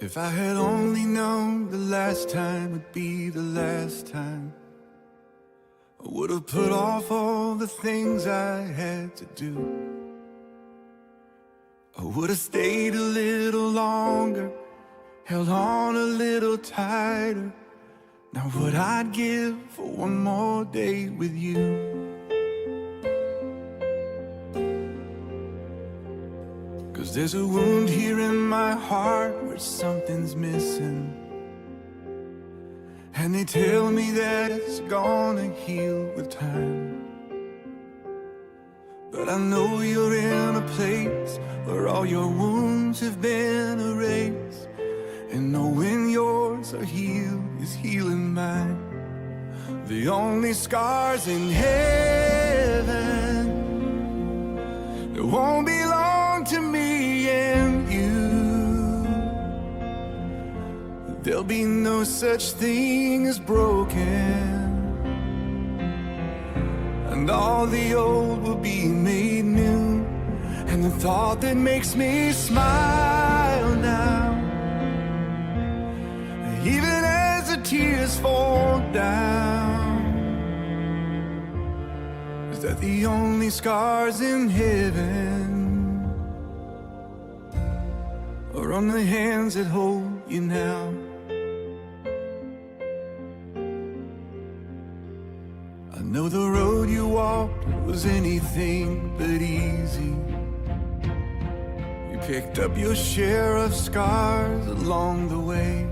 If I had only known the last time would be the last time, I would have put off all the things I had to do. I would have stayed a little longer, held on a little tighter. Now what I'd give for one more day with you. Cause there's a wound here in my heart where something's missing, and they tell me that it's gonna heal with time. But I know you're in a place where all your wounds have been erased, and knowing yours are healed is healing mine. The only scars in heaven that won't belong to me and you. There'll be no such thing as broken, and all the old will be made new. And the thought that makes me smile now, even as the tears fall down, is that the only scars in heaven are on the hands that hold you now. I know the road you walked was anything but easy. You picked up your share of scars along the way.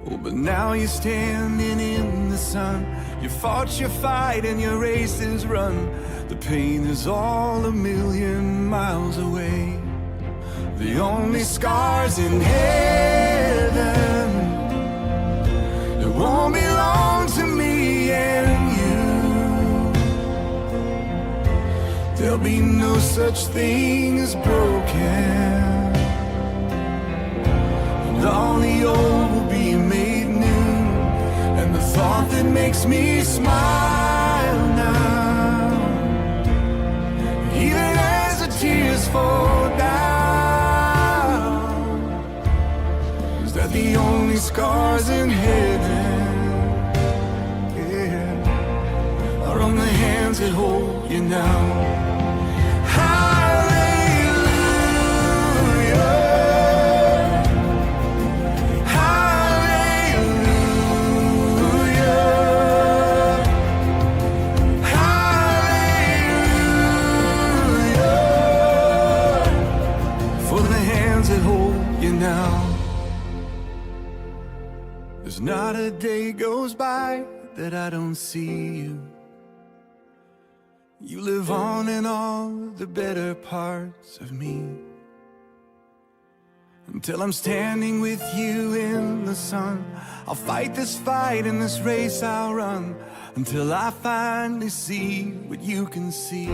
Oh, but now you're standing in the sun. You fought your fight and your race is run. The pain is all a million miles away. The only scars in heaven that won't belong to me and you. There'll be no such thing as broken, and all the old will be made new. And the thought that makes me smile now, even as the tears fall down, is that the only scars in heaven, yeah, are on the hands that hold you now. There's not a day goes by that I don't see you. You live on in all the better parts of me. Until I'm standing with you in the sun, I'll fight this fight and this race I'll run, until I finally see what you can see.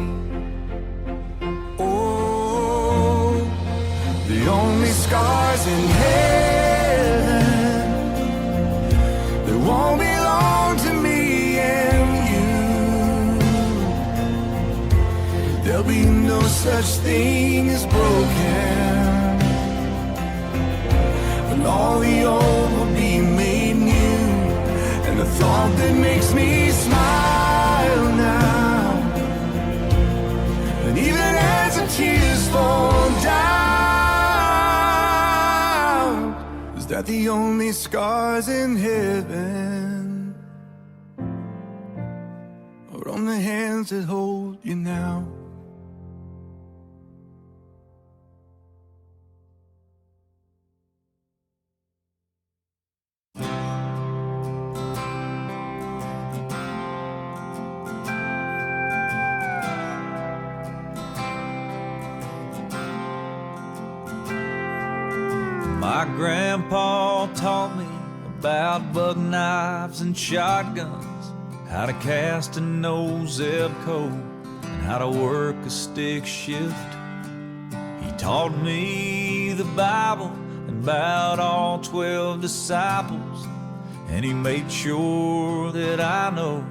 Oh, the only scars in heaven that won't belong to me and you. There'll be no such thing as broken, and all the old will be made new. And the thought that makes me smile now, and even as the tears fall down, is that the only scars in heaven are on the hands that hold you now. My grandpa taught me about buck knives and shotguns, how to cast a no-zip coat, and how to work a stick shift. He taught me the Bible and about all 12 disciples, and he made sure that I know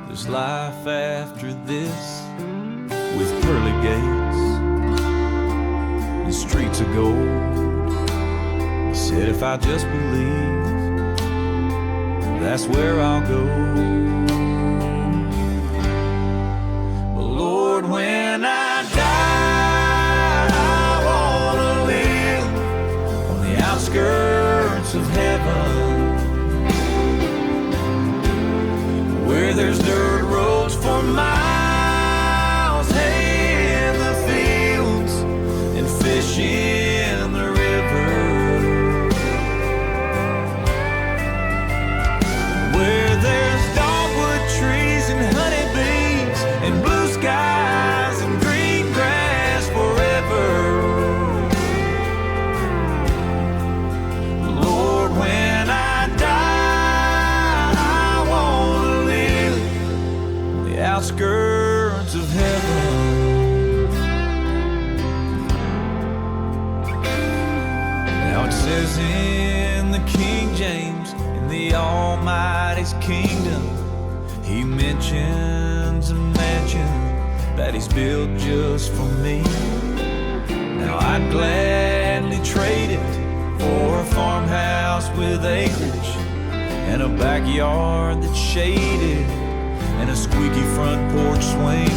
there's life after this, with pearly gates and streets of gold Said if I just believe, that's where I'll go. But Lord, when I die, I wanna live on the outskirts of heaven, where there's dirt roads for miles, hay in the fields, and fish in the river, where there's dogwood trees and honeybees and blue skies and green grass forever. Lord, when I die, I wanna live on the outskirts of heaven. Now it says in the King James, in the Almighty's kingdom, He mentions a mansion that He's built just for me. Now I'd gladly trade it for a farmhouse with acreage and a backyard that's shaded and a squeaky front porch swing.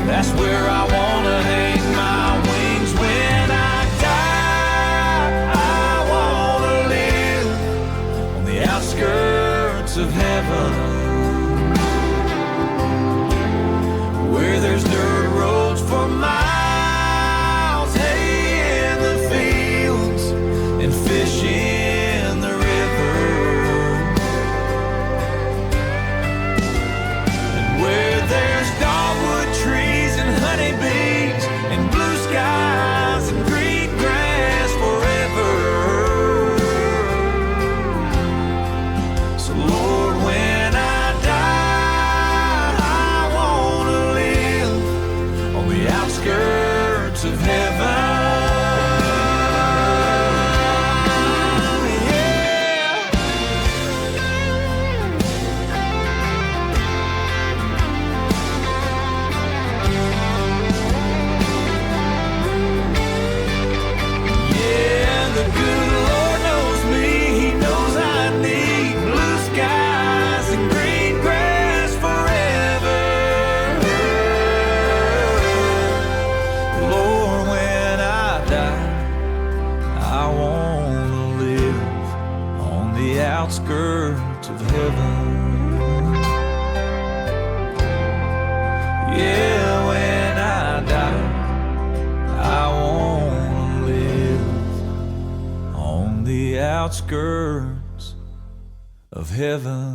That's where I wanna hang my wings when I die. I wanna live on the outskirts of heaven, where there's dirt roads for miles, hay in the fields, and fish in the river, and where there's dogwood trees and honeybees and blue skies and green grass forever. So Lord, when I die, I wanna live on the outskirts of heaven. Yeah, the good Lord knows me. He knows I need blue skies and green grass forever. Lord, when I die, I wanna live on the outskirts of heaven. Yeah, when I die, I wanna live on the outskirts of heaven.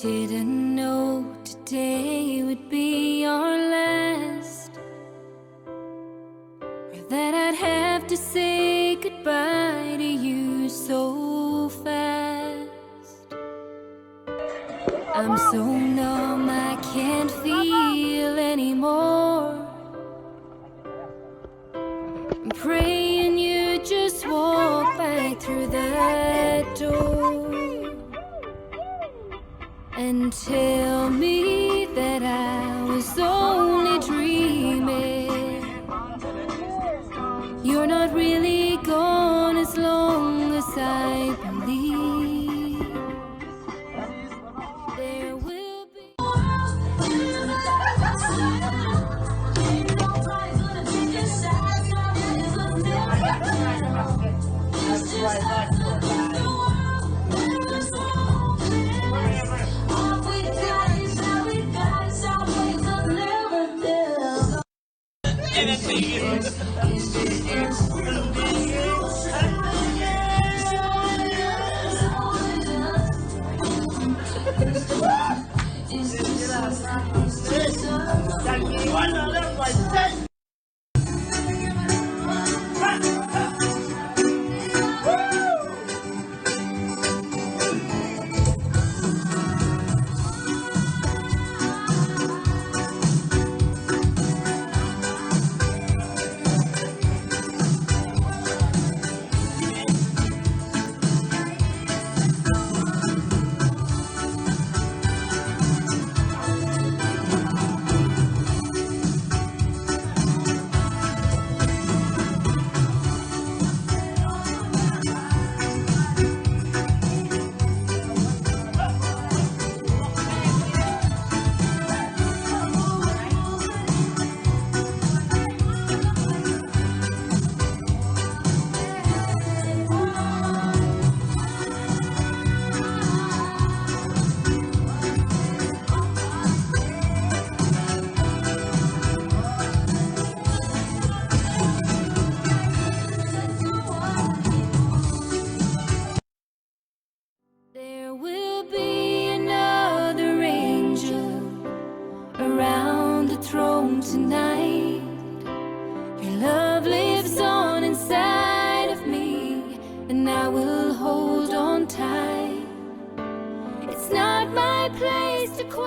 Didn't know today would be our last, or that I'd have to say goodbye to you so fast. I'm so numb I can't feel anymore. I'm praying you just walk back through that door and tell me that I was only dreaming. You're not really gone as long as I believe. There will be around the throne tonight. Your love lives on inside of me, and I will hold on tight. It's not my place to question.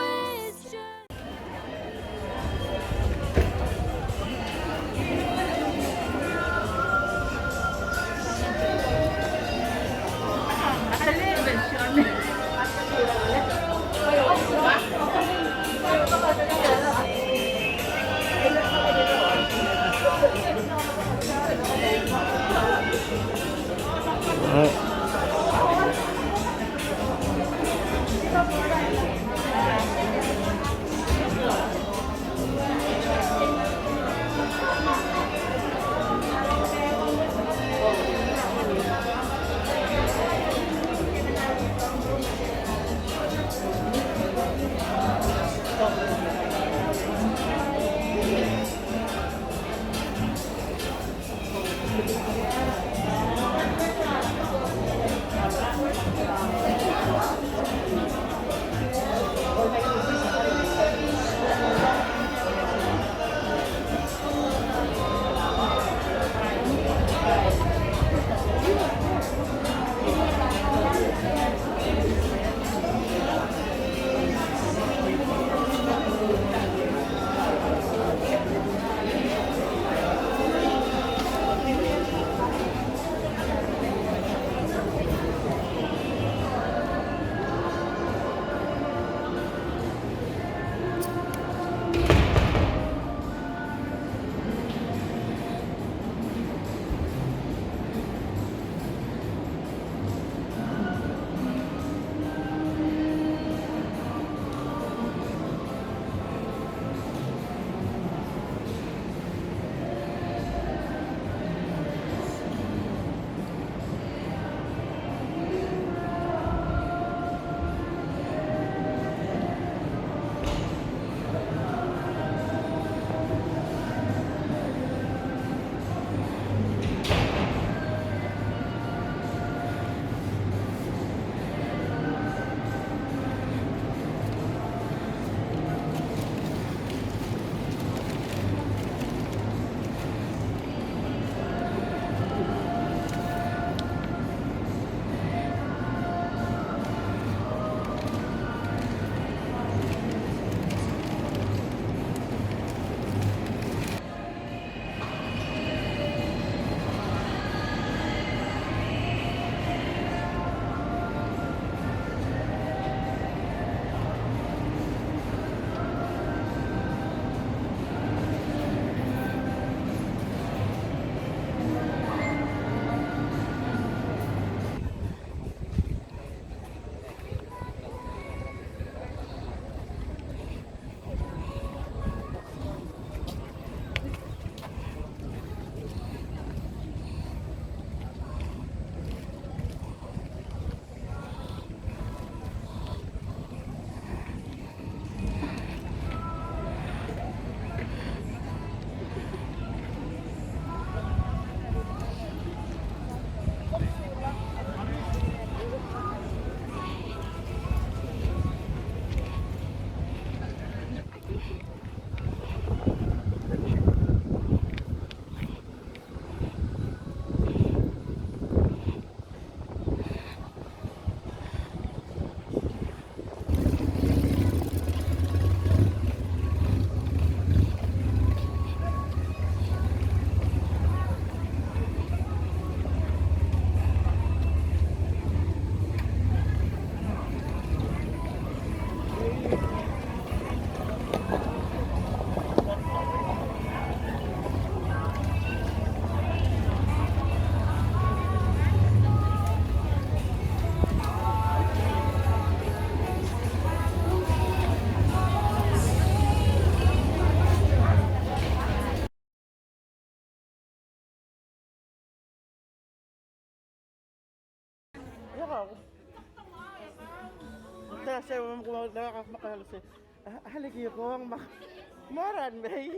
Kasi nakakamakalo haligi ko ang moran bay.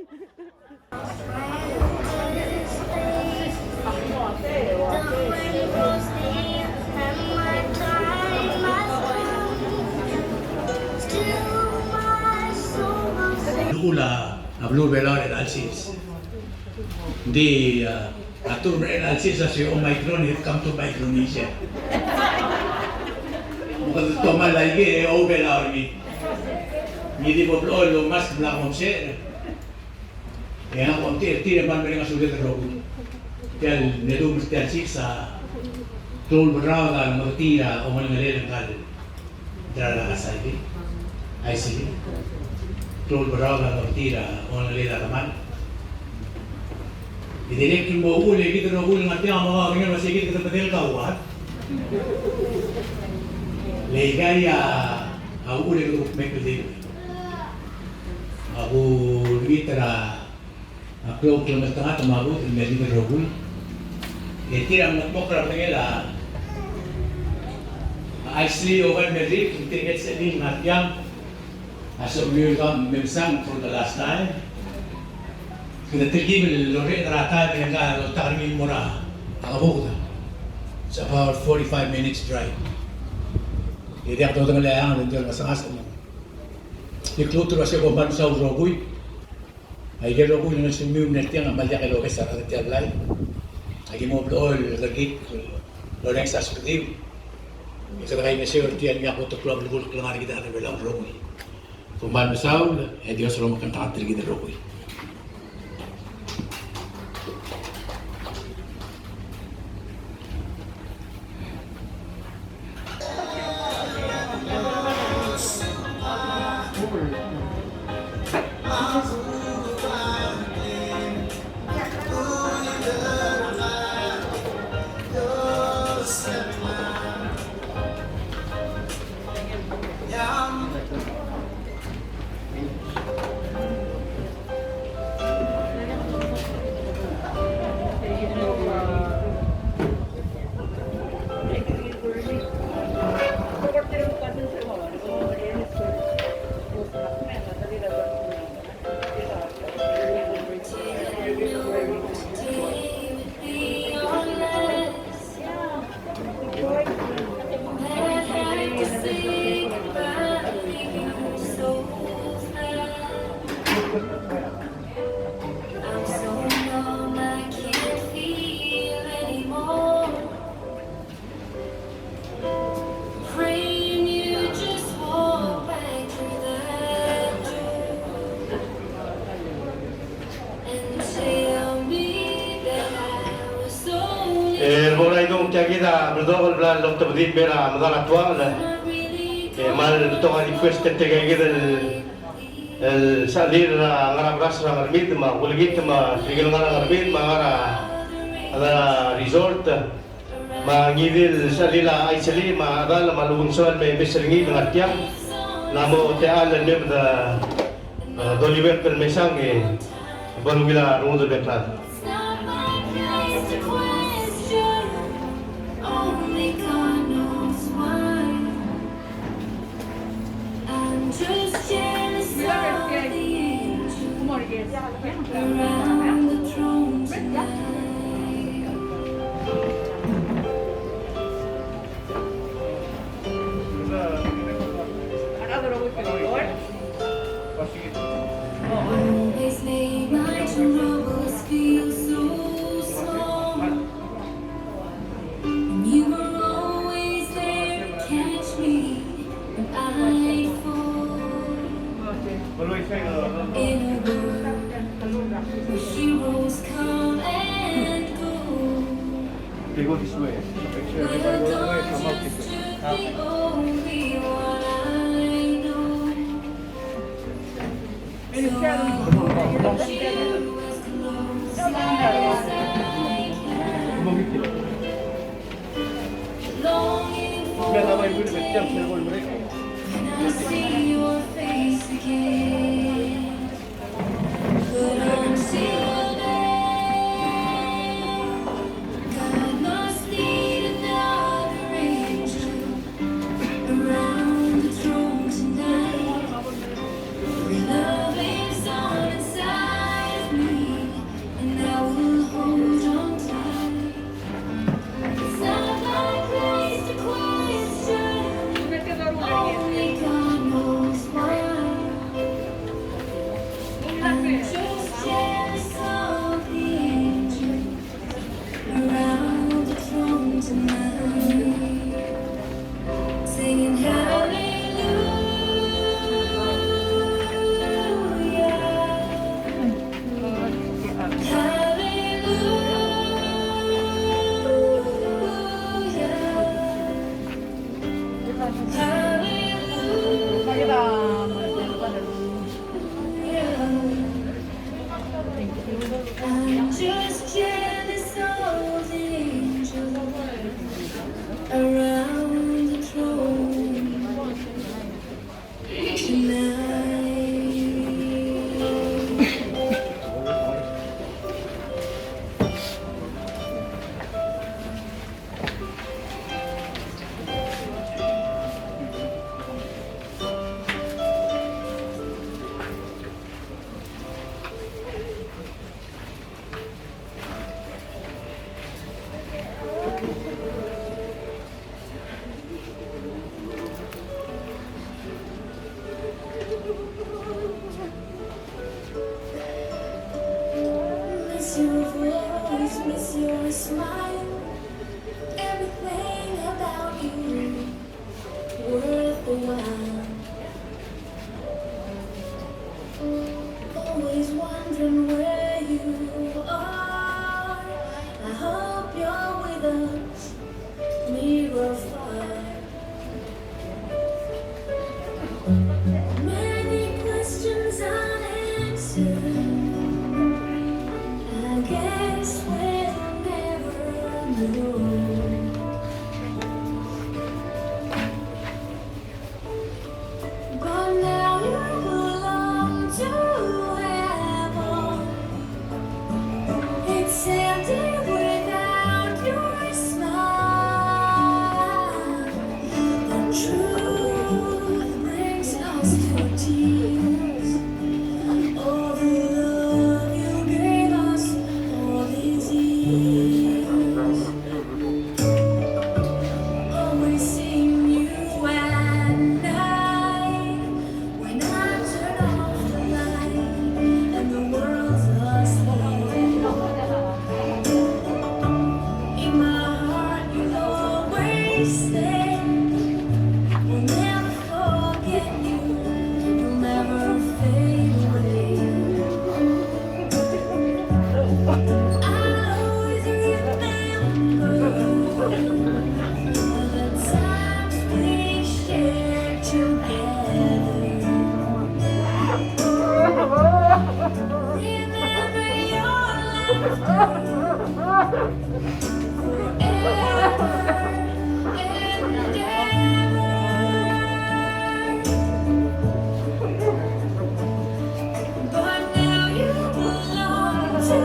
ula blue belor analysis. Di atur analysis sa Omicron it come to Micronesia. Bukan to malagi o belor ni. Hindi mo lo mas bla komse. Kaya ang konti naman mga sulit rogo. Kaya nedum sa tol berada magtira o mangalel kal. Dala kasai. Ay sige. Tol berada magtira o mangalel kaman. Idinik mo uli kita rogo ng ating mga mga masih kita betul kawat. Legaya au uli ko mekudi. Aku mitra aku kilometer tengah temagu menjadi berhubung. Tidak mengokra pengela. Actually, over Madrid, kita get setting ngatiang. Asal we come memsang for the last time. Kita tergi lori rata dengan taring murah. Agak it's about 45 minutes drive. Jadi aku tengah layang dan jalan masang-masang. Di klutur asya ko ban sa rogoy. Ay gero ko yung sumiw na tiyang amalya kay Lopez sa katiyan lai. Ay mo dool lagi loreng sa sukdiw. Isa kay na siya tiyan niya ko to club lugol klangar kita na belang rogoy. Tuman masaw, eh Dios ro makanta katri kita rogoy. Kita berdua belan lom tebdin bera madal atwal mal to request tege kita el salir ngara ras ngarmit ma ulgit ma tigil ngara ngarmit ma ngara ada resort ma ngidil salila ay sali ma adal malubung soal may beseringi ngatya namo teal nem da doliver pel mesang baru bila rungo beklat. Around the throne tonight. Always made my troubles feel so small, and you were always there to catch me when I fall. In a world where heroes come and go, where the dawn just took the only one I know. So I'll hold you as close as I can, longing for the day when I see your face again. But until then, God must lead another angel around the throne tonight. Your love lives on inside of me, and I will hold on tight. It's not my place to question, only God knows why. miss your voice, miss your smile. Everything about you worth the while. Always wondering where you are. I hope you're with us, near far. Many questions unanswered. I guess we'll never know. But now you belong to heaven. It's empty without your smile. The truth brings us to tears. All the love you gave us all these years. Always seeing you at night when I turn off the light and the world's asleep. In my heart you'll always stay. We'll never forget you. You'll never fade away. I'll always remember the times we shared together. Remember your laughter forever and ever. But now you belong to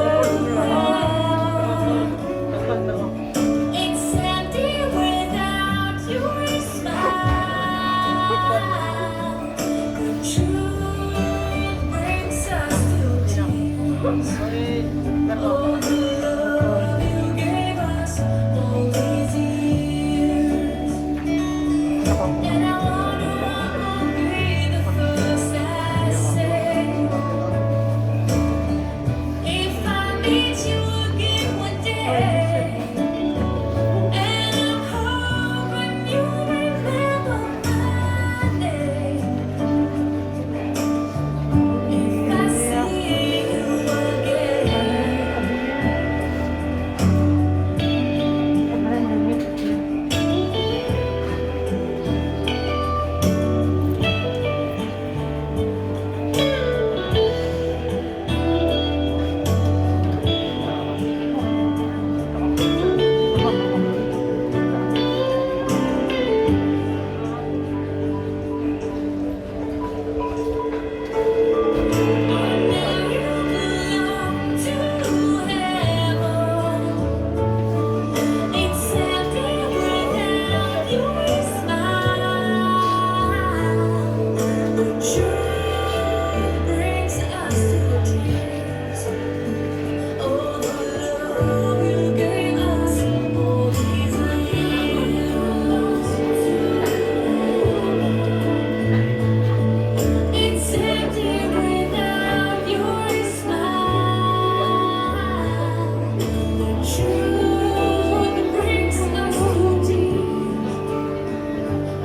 heaven. It's empty without your smile. The truth brings us to tears. All the love you gave us all these years. And I wonder what will be the first I say. If I meet you again one day, and I'm hoping you remember my name. If I see you again. Now you belong to heaven. It's empty without your smile. The truth brings us to tears. All the love you gave us all these years. It's empty without your smile. The truth brings us to tears.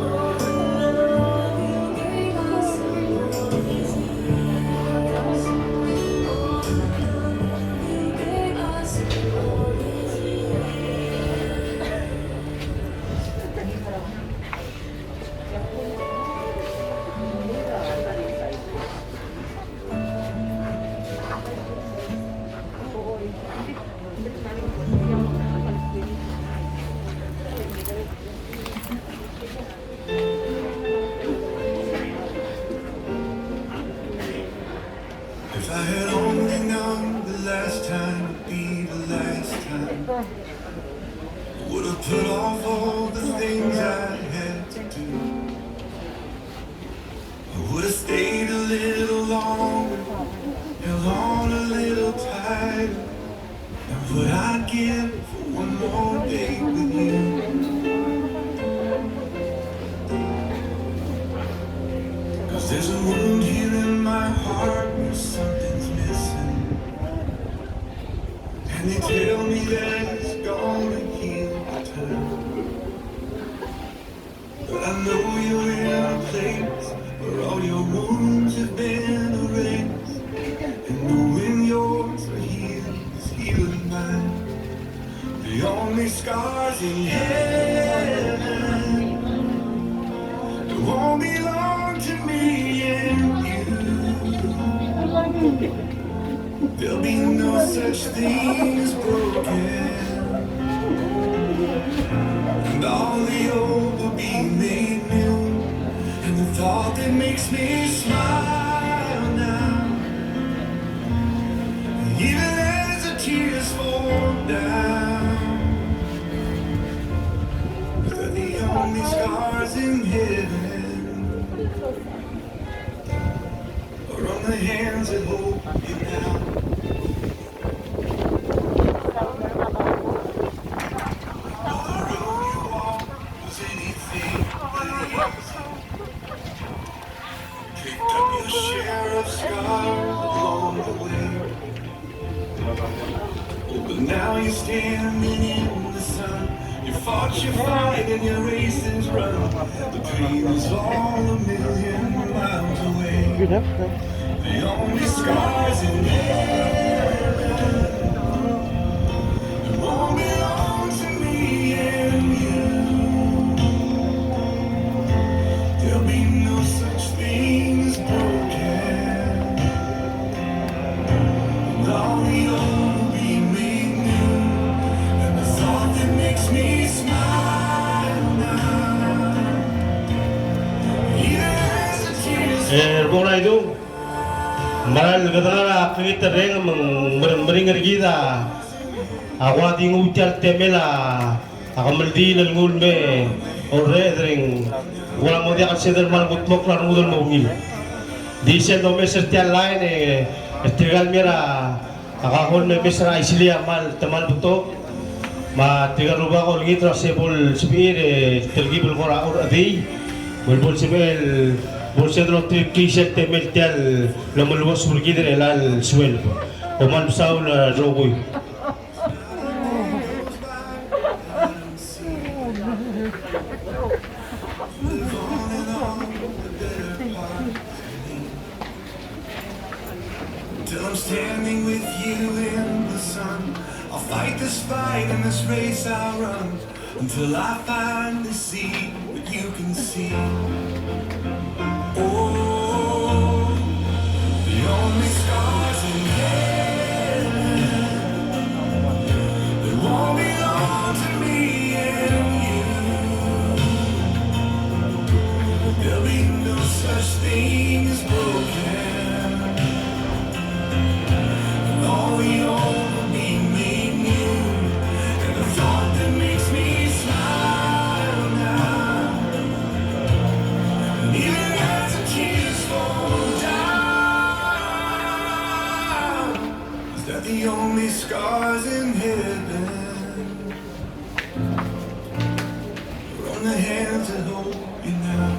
All the love you gave us all these years. All the love you gave us all these years. If I had only known the last time would be the last time, I would have put off all the things I had to do. I would have stayed a little longer, held on a little tighter. And what I'd give for one more day with you. Cause there's a wound here in my heart where something's missing. And they tell me that it's gonna heal the time. But I know you're in a place where all your wounds have been erased. And knowing yours are healed is healing mine. The only scars in heaven that won't belong to me and you. There'll be no such thing as broken, and all the old will be made new. And the thought that makes me smile now, even as the tears fall down, they're the only scars in heaven, or on the hands that hold you now. But now you're standing in the sun. You fought your fight and your races run. The pain is all a million miles away. The only scars in heaven that won't belong to me and you. There'll be no such thing as broken, and all the old will be made new. And the thought that makes me smile now, even as the tears Kung na itu, maral kadang-kadang kita ring meringar kita. Aku nanti ngujar temela, aku meldi nalngul me, orang ring. Wala mo dia kasi del mal gutmok lang ngudol mo ngil. Di siya no me setiap lain estigal mira, akahon me mesra isliya mal temal buto. Ma tiga ruba ko ngitro sebol sibir tergibul kora or adi. Bolbol sibel bol sedro trip kisel temel tial lamulwas burgider elal suel. O mal saul rogoy. Till I'm standing with you in the sun. I'll fight this fight and this race I'll run until I finally see what you can see. Oh, the only scars in heaven that won't belong to me and you. There'll be no such thing as broken, and all the old will be made new. And the thought that makes me smile now, and even as the tears fall down, is that the only scars in heaven are on the hands that hold you now.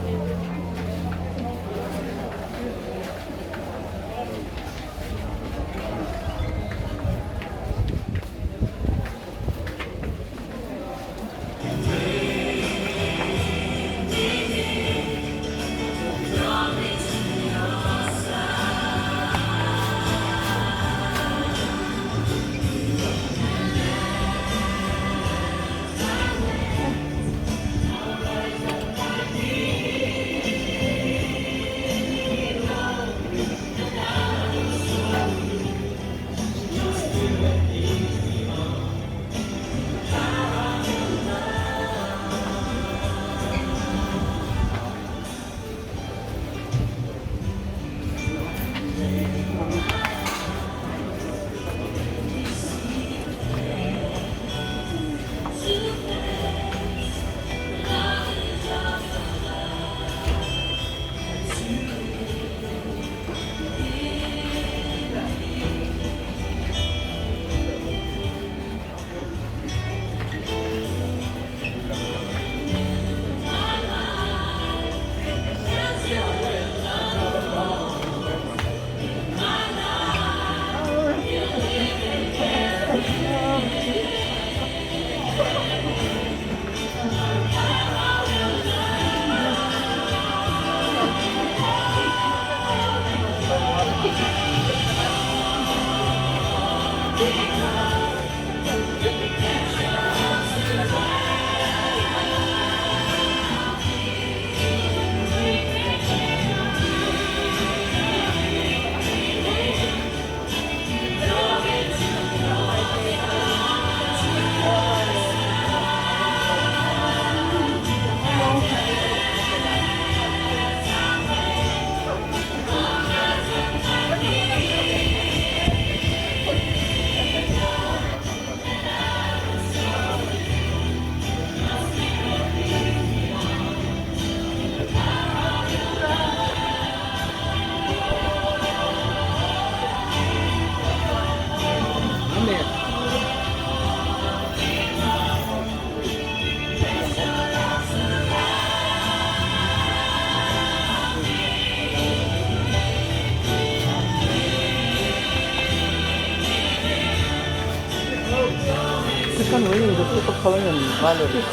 Kan rin, gusto ko pala yan. Valerie.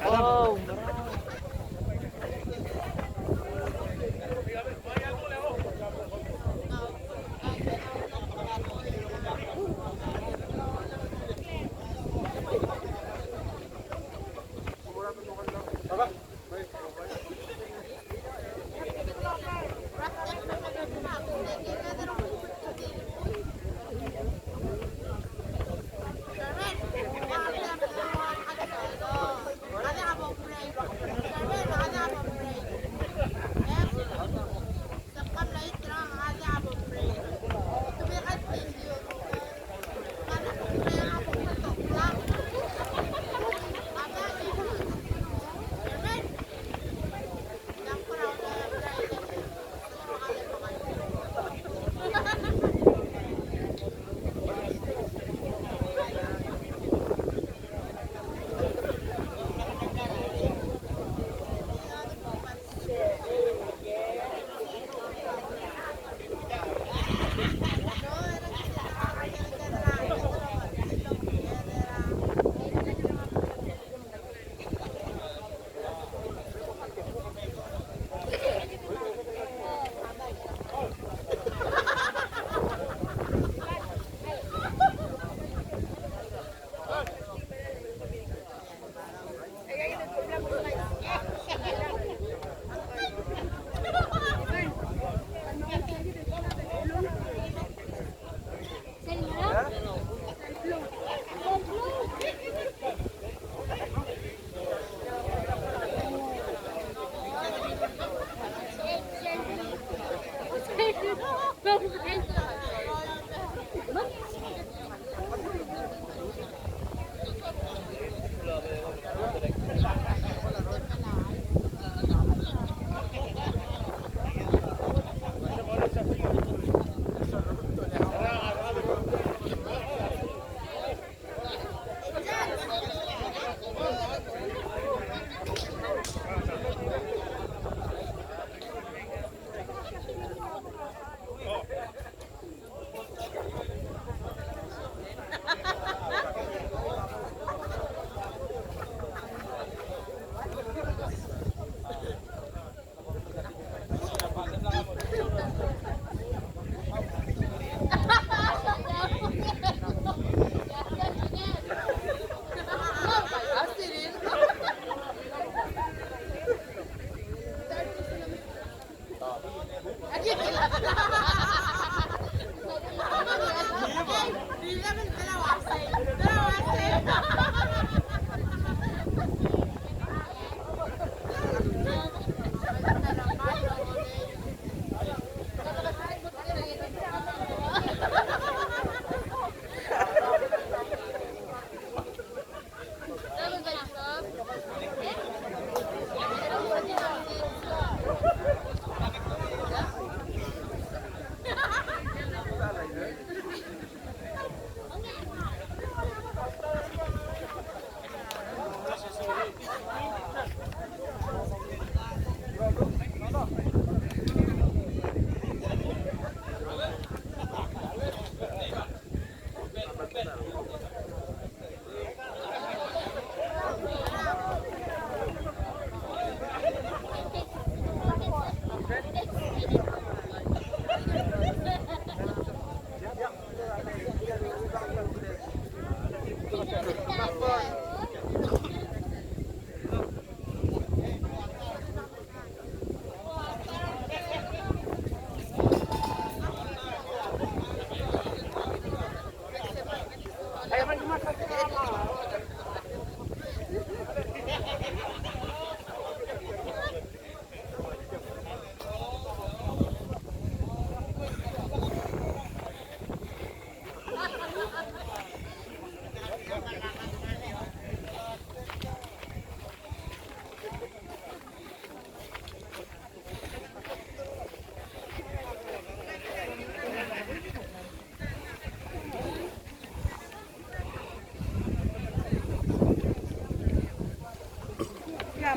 Oh,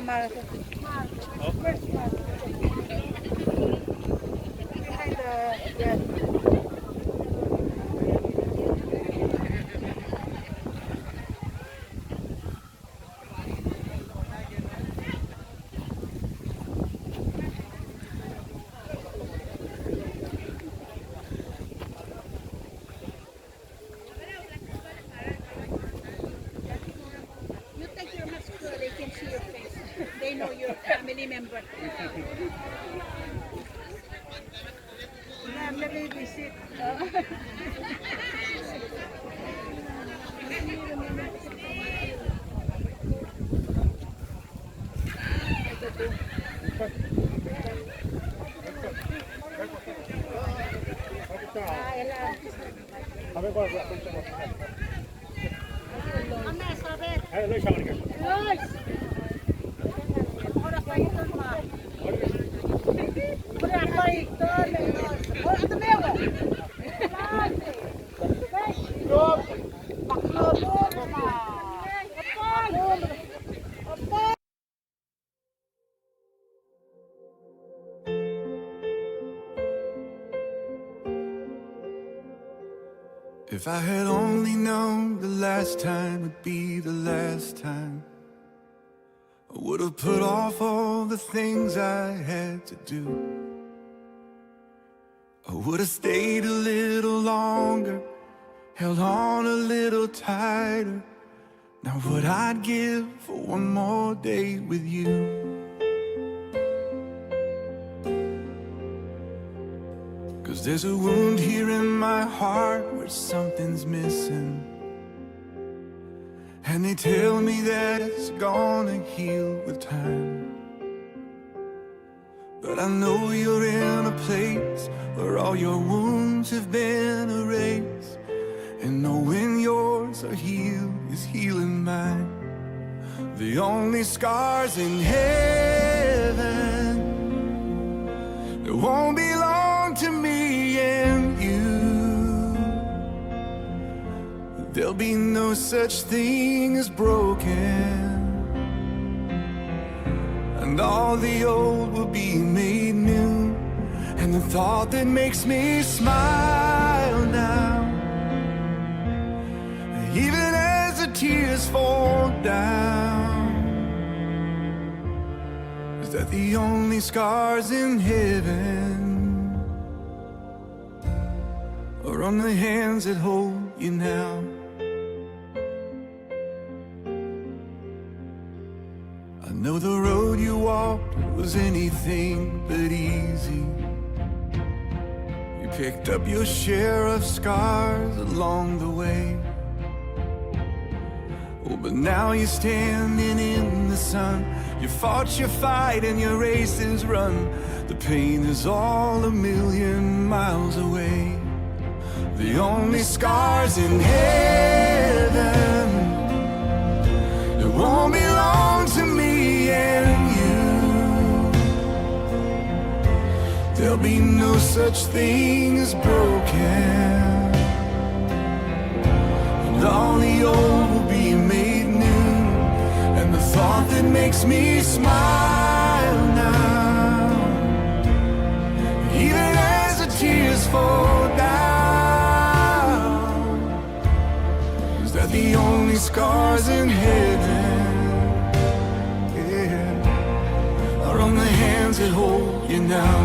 Market. Where's Market? Behind the You take your mask so they can see your face. They know your family member. Yeah, maybe visit. If I had only known the last time would be the last time, I would have put off all the things I had to do. I would have stayed a little longer, held on a little tighter. Now what I'd give for one more day with you. 'Cause there's a wound here in my heart where something's missing, and they tell me that it's gonna heal with time. But I know you're in a place where all your wounds have been erased, and knowing yours are healed is healing mine. The only scars in heaven that won't belong to me and you. There'll be no such thing as broken, and all the old will be made new. And the thought that makes me smile now, even as the tears fall down, is that the only scars in heaven are on the hands that hold you now. I know the road you walked was anything but easy. You picked up your share of scars along the way. Oh, but now you're standing in the sun. You fought your fight and your race is run. The pain is all a million miles away. The only scars in heaven, it won't belong to me and you. There'll be no such thing as broken, and all the old will be made new. And the thought that makes me smile now, even as the tears fall down, is that the only scars in heaven, yeah, are on the hands that hold you now.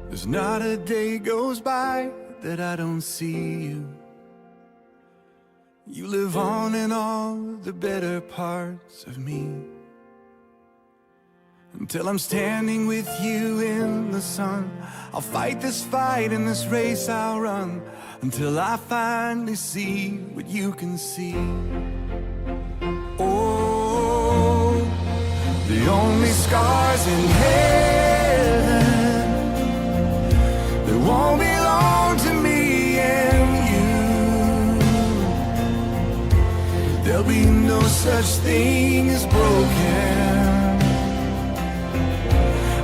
There's not a day goes by that I don't see you. You live on in all the better parts of me. Until I'm standing with you in the sun, I'll fight this fight and this race I'll run, until I finally see what you can see. Oh, the only scars in heaven, they won't belong to me. there'll be no such thing as broken.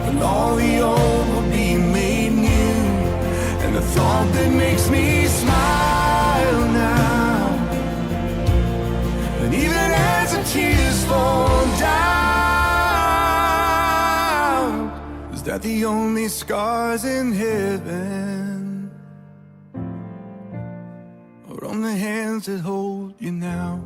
And all the old will be made new. And the thought that makes me smile now, and even as the tears fall down, is that the only scars in heaven are on the hands that hold you now.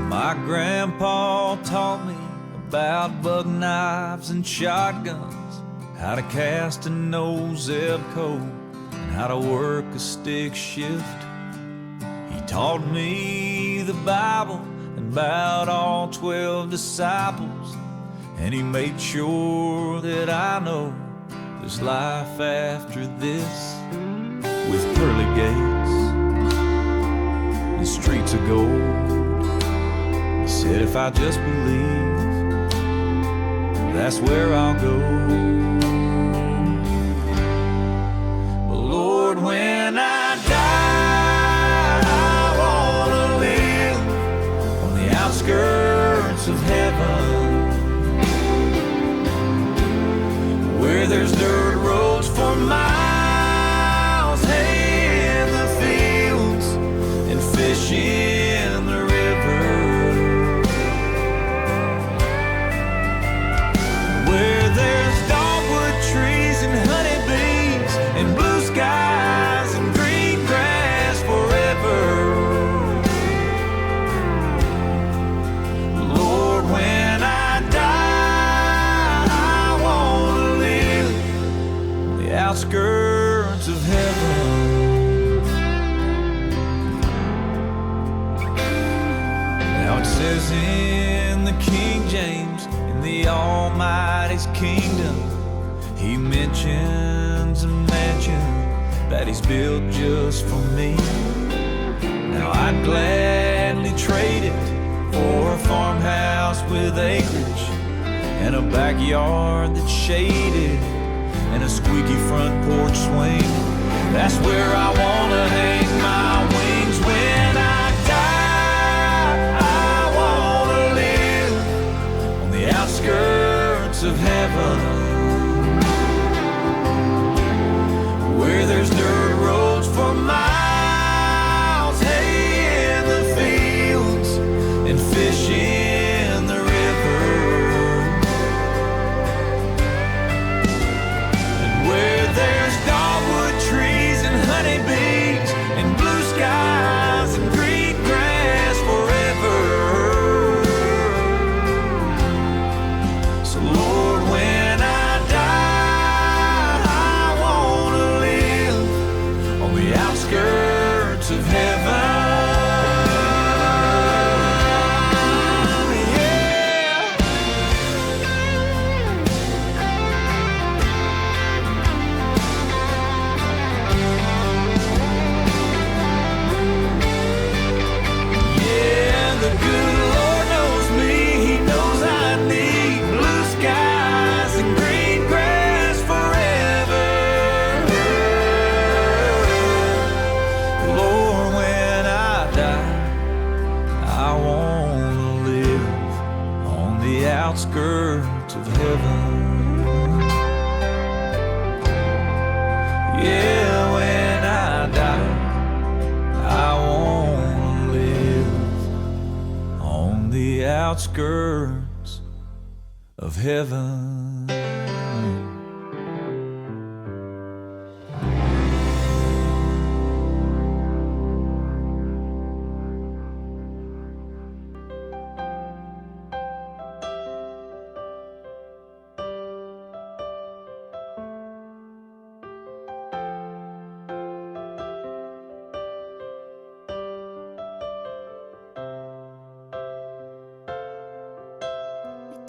My grandpa taught me about buck knives and shotguns, how to cast an old Zebco, and how to work a stick shift. He taught me the Bible and about all 12 disciples, and he made sure that I know there's life after this, with pearly gates and streets of gold. He said if I just believe, that's where I'll go. But Lord, when I die, I wanna live on the outskirts of heaven, where there's dirt roads for miles, hay in the fields, and fish in the river, where there's dogwood trees and honeybees and blue skies and green grass forever. Lord, when I die, I wanna live on the outskirts of heaven. Now it says in the King James, in the Almighty's kingdom, he mentions a mansion that he's built just for me. Now I'd gladly trade it for a farmhouse with acreage and a backyard that's shaded and a squeaky front porch swing. That's where I wanna hang my wings when I die. I wanna live on the outskirts of heaven, where there's dirt roads for miles, hay in the fields, and fish in the river, and where there's dogwood trees and honeybees and blue skies and green grass forever. So Lord, when I die, I wanna live on the outskirts of heaven. Yeah. Yeah, the good Lord knows me. He knows I need blue skies and green grass forever. Lord, when I die, I wanna live on the outskirts of heaven. Yeah, when I die, I wanna live on the outskirts of heaven.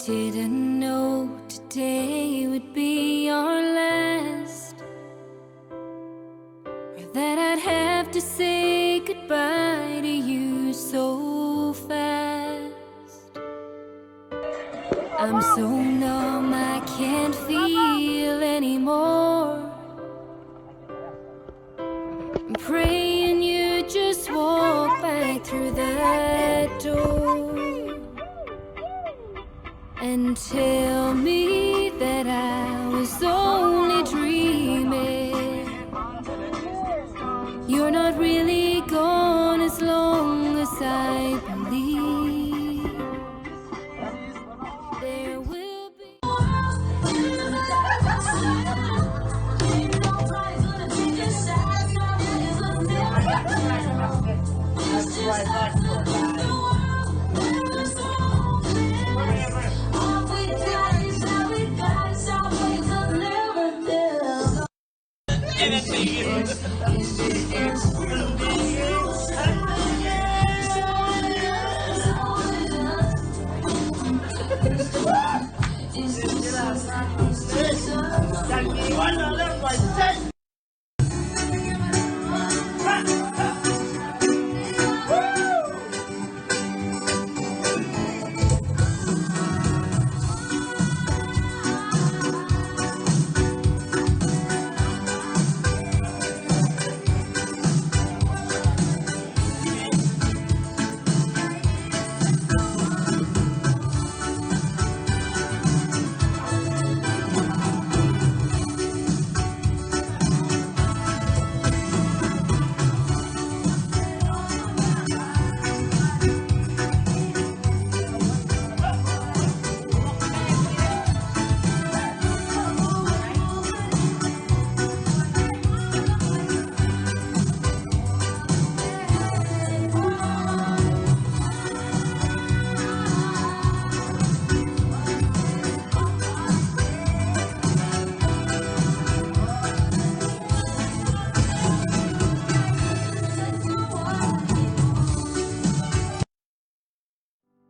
Didn't know today would be our last, or that I'd I'm so numb I can't feel anymore. I'm praying you just walk back through that door and tell me that I was only dreaming. You're not really gone as long as I believe.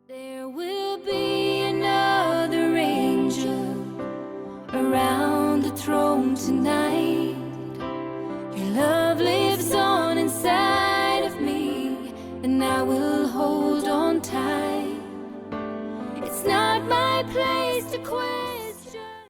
There will be another angel around the throne tonight.